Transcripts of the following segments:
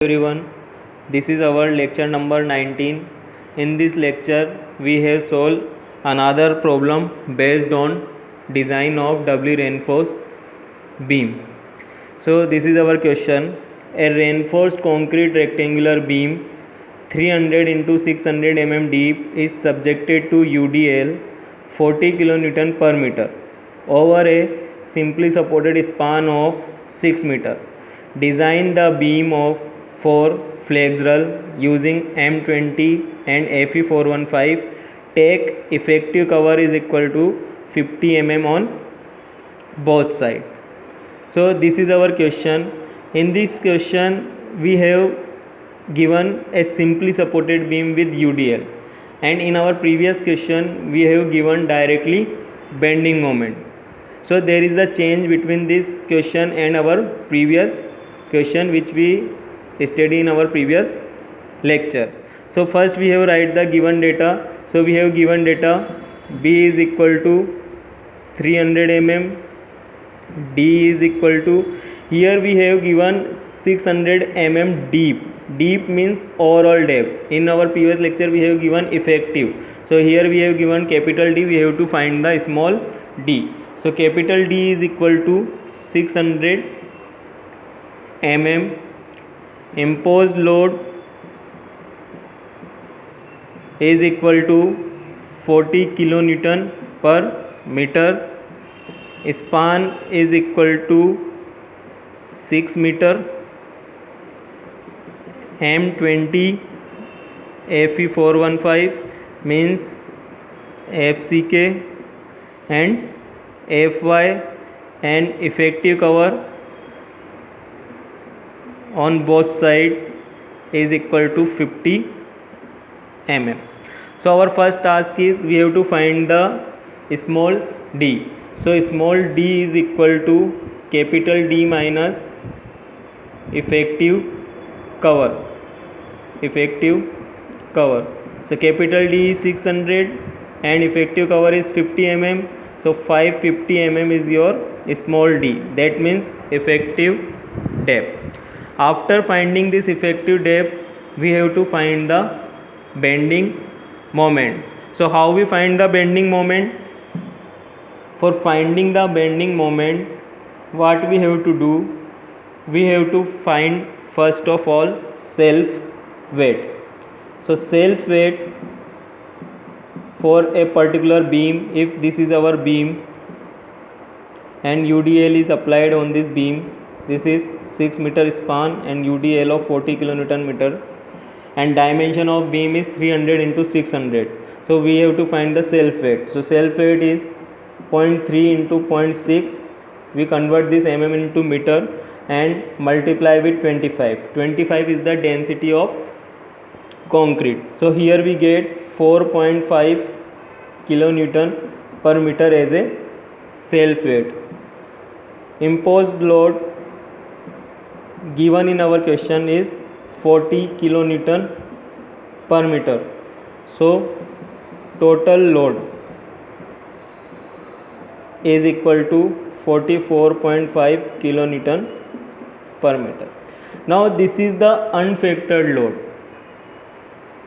Everyone, this is our lecture number 19. In this lecture we have solved another problem based on design of doubly reinforced beam. So this is our question. A reinforced concrete rectangular beam 300 into 600 mm deep is subjected to UDL 40 kN per meter over a simply supported span of 6 meter. Design the beam for flexural using M20 and Fe415. Take effective cover is equal to 50 mm on both sides. So this is our question. In this question we have given a simply supported beam with UDL, and in our previous question we have given directly bending moment. So there is a change between this question and our previous question which we studied in our previous lecture. So first we have write the given data. So we have given data B is equal to 300 mm, D is equal to, here we have given 600 mm deep. Deep means overall depth. In our previous lecture we have given effective. So here we have given capital D, we have to find the small d. So capital D is equal to 600 mm. Imposed load is equal to 40 kilonewton per meter. Span is equal to 6 meter. M20 Fe415 means FCK and Fy, and effective cover on both sides is equal to 50 mm. So our first task is we have to find the small d. So small d is equal to capital D minus effective cover. So capital D is 600 and effective cover is 50 mm. So 550 mm is your small d. That means effective depth. After finding this effective depth, we have to find the bending moment. So how we find the bending moment? For finding the bending moment, what we have to do? We have to find first of all self weight. So self weight for a particular beam, if this is our beam and UDL is applied on this beam, this is 6 meter span and UDL of 40 kilonewton meter, and dimension of beam is 300 into 600. So we have to find the self weight. So self weight is 0.3 into 0.6. We convert this mm into meter and multiply with 25. 25 is the density of concrete. So here we get 4.5 kilonewton per meter as a self weight. Imposed load given in our question is 40 kilonewton per meter. So total load is equal to 44.5 kilonewton per meter. Now this is the unfactored load.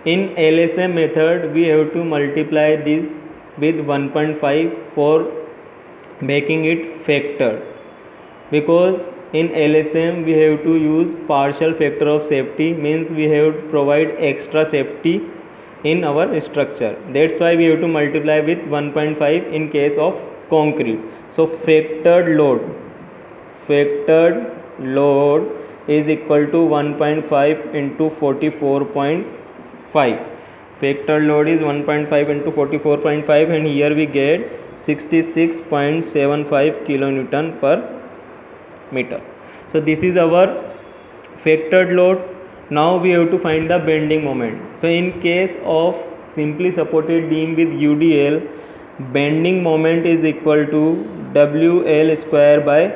In LSM method we have to multiply this with 1.5 for making it factored, because in LSM we have to use partial factor of safety, means we have to provide extra safety in our structure. That's why we have to multiply with 1.5 in case of concrete. So factored load is equal to 1.5 into 44.5. Factored load is 1.5 into 44.5, and here we get 66.75 kilonewton per meter. So this is our factored load. Now we have to find the bending moment. So in case of simply supported beam with UDL, bending moment is equal to WL square by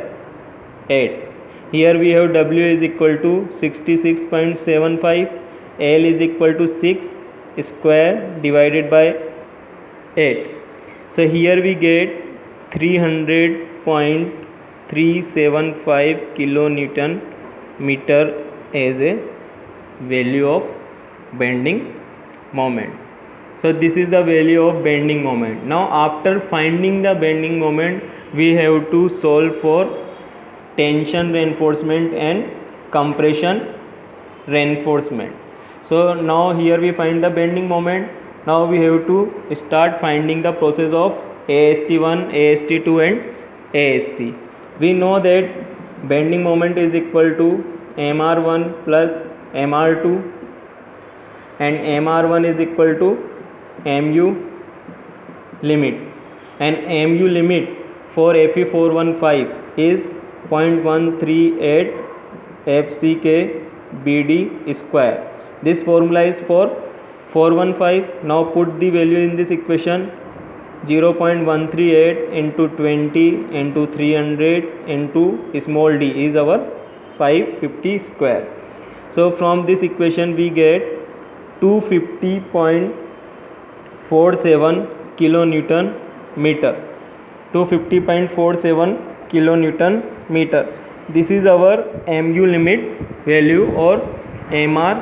8. Here we have W is equal to 66.75, L is equal to 6 square divided by 8. So here we get 300.375 kilonewton meter as a value of bending moment. So this is the value of bending moment. Now after finding the bending moment, we have to solve for tension reinforcement and compression reinforcement. So now here we find the bending moment. Now we have to start finding the process of AST1, AST2 and ASC. We know that bending moment is equal to MR1 plus MR2, and MR1 is equal to MU limit, and MU limit for Fe415 is 0.138 FCK BD square. This formula is for 415. Now put the value in this equation. 0.138 into 20 into 300 into small d is our 550 square. So from this equation we get 250.47 kilonewton meter. 250.47 kilonewton meter. This is our MU limit value or MR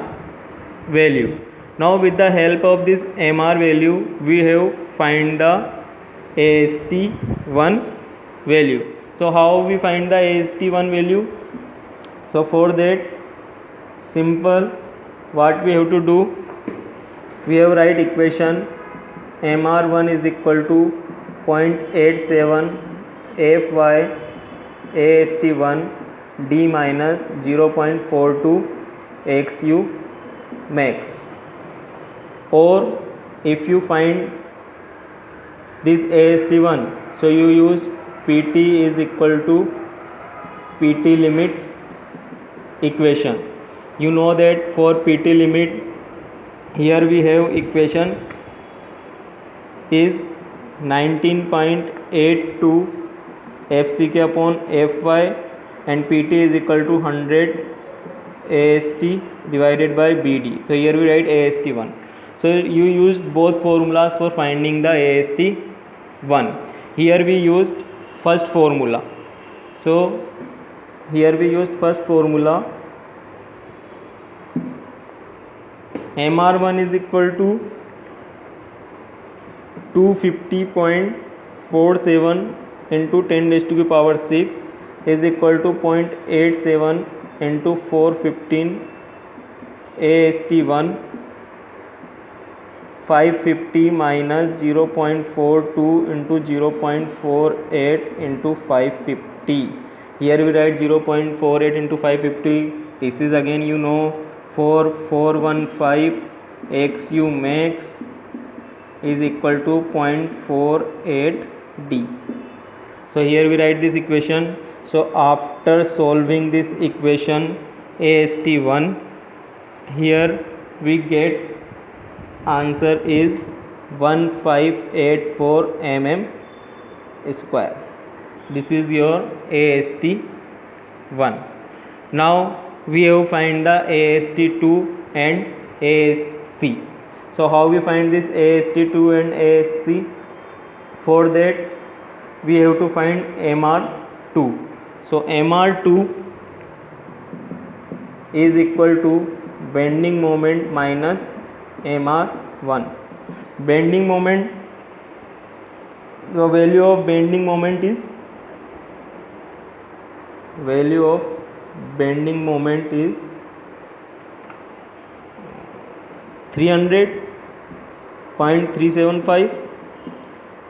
value. Now with the help of this MR value, we have find the AST1 value. So how we find the AST1 value? So for that, simple, what we have to do, we have write equation MR1 is equal to 0.87 Fy AST1 D minus 0.42 XU max. Or if you find this AST1, so you use PT is equal to PT limit equation. You know that for PT limit, here we have equation is 19.82 FCK upon Fy, and PT is equal to 100 AST divided by BD. So here we write AST1. So you used both formulas for finding the AST1. Here we used first formula. So here we used first formula. MR1 is equal to 250.47 into 10 raised to the power 6 is equal to 0.87 into 415 AST1. 550 minus 0.42 into 0.48 into 550. Here we write 0.48 into 550. This is again you know for 415 XU max is equal to 0.48 D. So here we write this equation. So after solving this equation AST1, here we get answer is 1584 mm square. This is your AST1. Now we have find the AST2 and ASC. So how we find this AST2 and ASC? For that we have to find MR2. So MR2 is equal to bending moment minus MR1. Bending moment, the value of bending moment is 300.375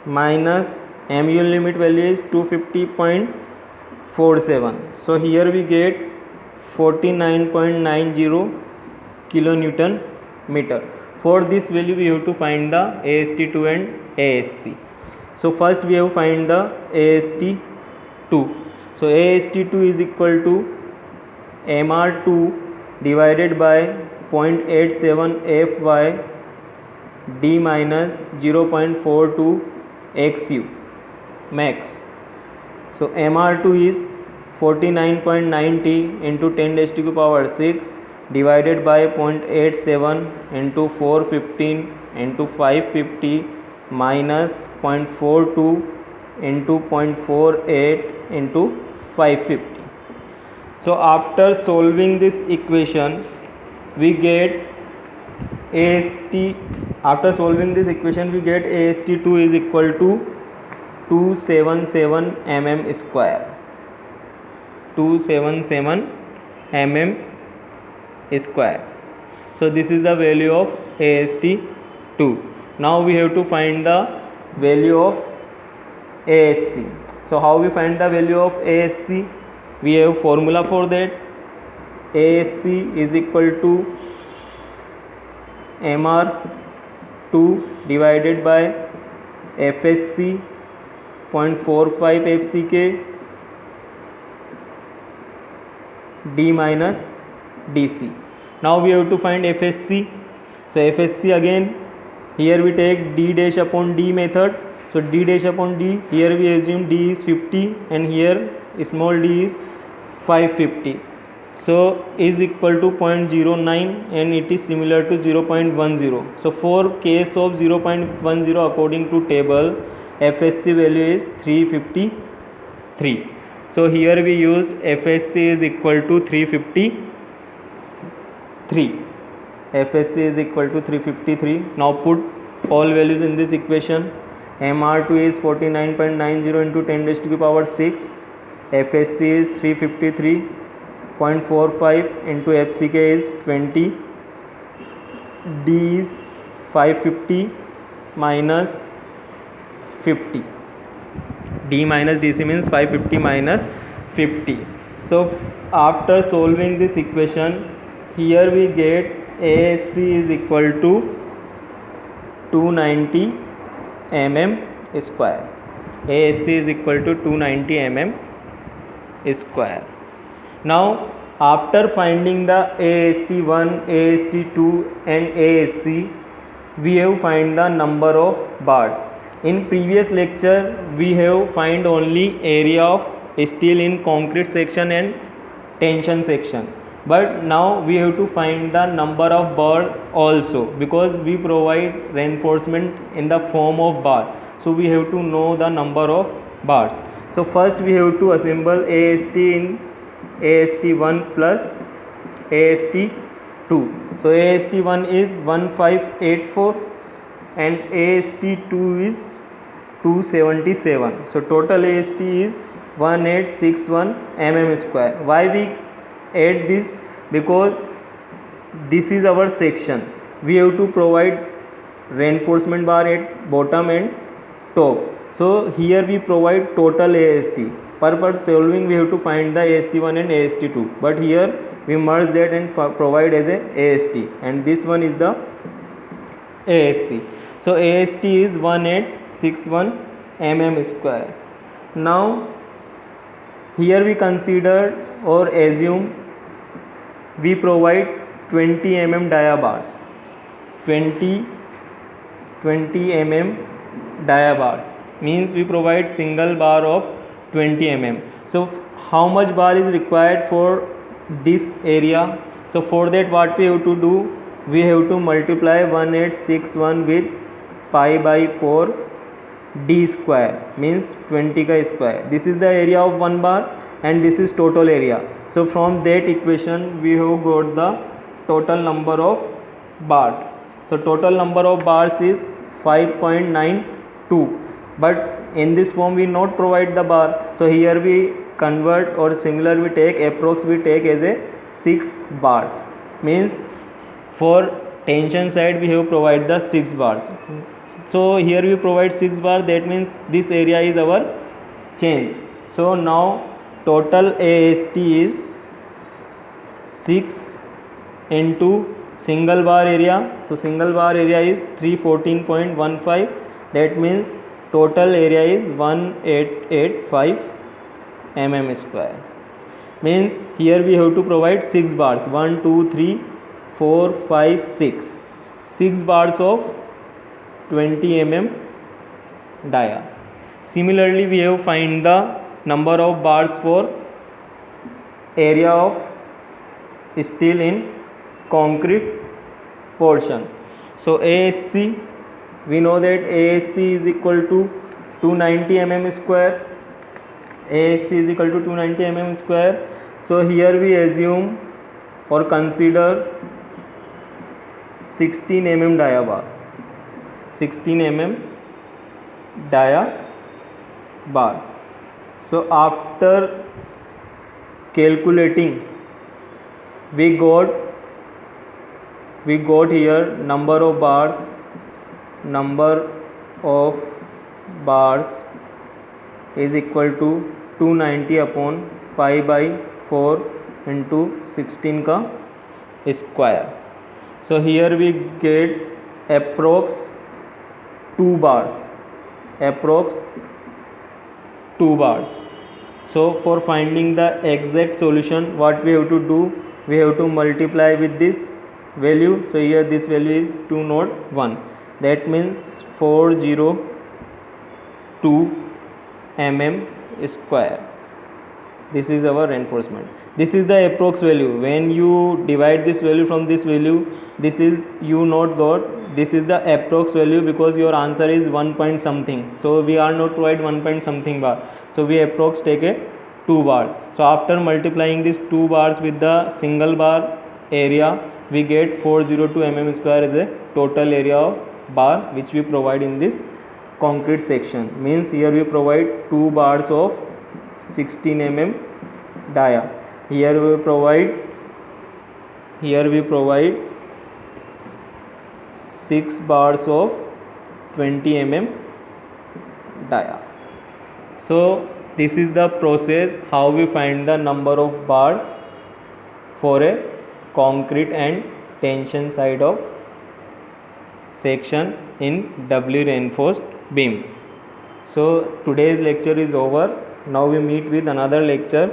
minus MU limit value is 250.47. So here we get 49.90 kilonewton meter. For this value we have to find the AST2 and ASC. So first we have find the AST2. So AST2 is equal to MR2 divided by 0.87 Fy D minus 0.42 XU max. So MR2 is 49.90 into 10 raised to the power 6 divided by 0.87 into 415 into 550 minus 0.42 into 0.48 into 550. So after solving this equation we get AST. After solving this equation, we get AST2 is equal to 277 mm square. 277 mm square. So this is the value of AST2. Now we have to find the value of ASC. So how we find the value of ASC? We have formula for that. ASC is equal to MR2 divided by FSC 0.45 FCK D minus DC. Now we have to find FSC. So FSC again, here we take D dash upon D method. So D dash upon D, here we assume D is 50 and here small d is 550. So is equal to 0.09 and it is similar to 0.10. So for case of 0.10 according to table, FSC value is 353. So here we used FSC is equal to 353. FSC is equal to 353. Now put all values in this equation. MR2 is 49.90 into 10 raised to the power 6. FSC is 353.45 into FCK is 20. D is 550 minus 50. D minus DC means 550 minus 50. So after solving this equation, here we get ASC is equal to 290 mm square. ASC is equal to 290 mm square. Now after finding the AST1, AST2 and ASC, we have find the number of bars. In previous lecture we have find only area of steel in concrete section and tension section, but now we have to find the number of bar also, because we provide reinforcement in the form of bar, so we have to know the number of bars. So first we have to assemble AST in AST1 plus AST2. So AST1 is 1584 and AST2 is 277. So total AST is 1861 mm square. Why we add this? Because this is our section. We have to provide reinforcement bar at bottom and top. So here we provide total AST. For solving we have to find the AST1 and AST2, but here we merge that and provide as a AST, and this one is the ASC. So AST is 1861 mm square. Now here we consider or assume we provide 20 mm dia bars. 20 mm dia bars means we provide single bar of 20 mm. So how much bar is required for this area? So for that what we have to do, we have to multiply 1861 with pi by 4 d square, means 20 ka square. This is the area of one bar and this is total area. So from that equation we have got the total number of bars. So total number of bars is 5.92, but in this form we not provide the bar. So here we convert, or similar we take approx, we take as a 6 bars, means for tension side we have provide the 6 bars. So here we provide 6 bar, that means this area is our change. So now total AST is 6 into single bar area. So single bar area is 314.15, that means total area is 1885 mm square. Means here we have to provide 6 bars, 1 2 3 4 5 6 6 bars of 20 mm dia. Similarly we have find the number of bars for area of steel in concrete portion. So ASC, we know that ASC is equal to 290 mm square. ASC is equal to 290 mm square. So here we assume or consider 16 mm dia bar, 16 mm dia bar. So after calculating, we got here number of bars is equal to 290 upon pi by 4 into 16 का square. So here we get approx 2 bars. So for finding the exact solution, what we have to do, we have to multiply with this value. So here this value is 201, that means 402 mm square. This is our reinforcement. This is the approx value. When you divide this value from this value, this is you not got, this is the approx value, because your answer is 1 point something. So we are not provide 1 point something bar, so we approx take a 2 bars. So after multiplying these 2 bars with the single bar area, we get 402 mm square as a total area of bar which we provide in this concrete section. Means here we provide 2 bars of 16 mm dia. Here we provide 6 bars of 20 mm dia. So this is the process how we find the number of bars for a concrete and tension side of section in doubly reinforced beam. So today's lecture is over. Now we meet with another lecture.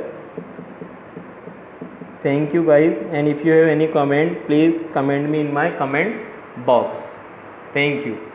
Thank you guys, and if you have any comment, please comment me in my comment box. Thank you.